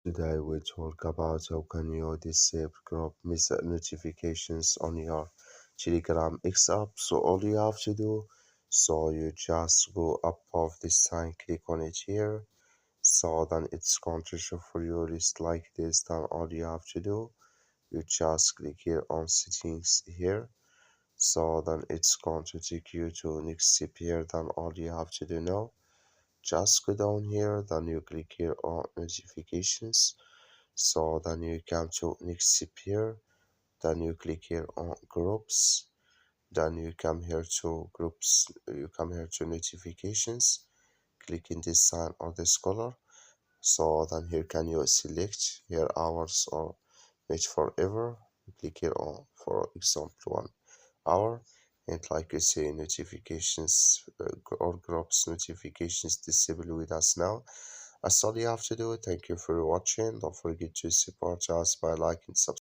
Today we talk about how can you disable group notifications on your Telegram X app. So all you have to do, so you just go above this sign, click on it here. So then it's going to show for you list like this. Then all you have to do, you just click here on settings here. So then it's going to take you to next step here. Then all you have to do now, just go down here. Then you click here on notifications. So then you come to next step here, then you click here on groups, then you come here to groups, you come here to notifications, click in this sign or this color. So then here can you select here hours or match forever. You click here on, for example, 1 hour, and like you say notifications or groups notifications disable with us now. That's all you have to do. Thank you for watching. Don't forget to support us by liking, subscribing.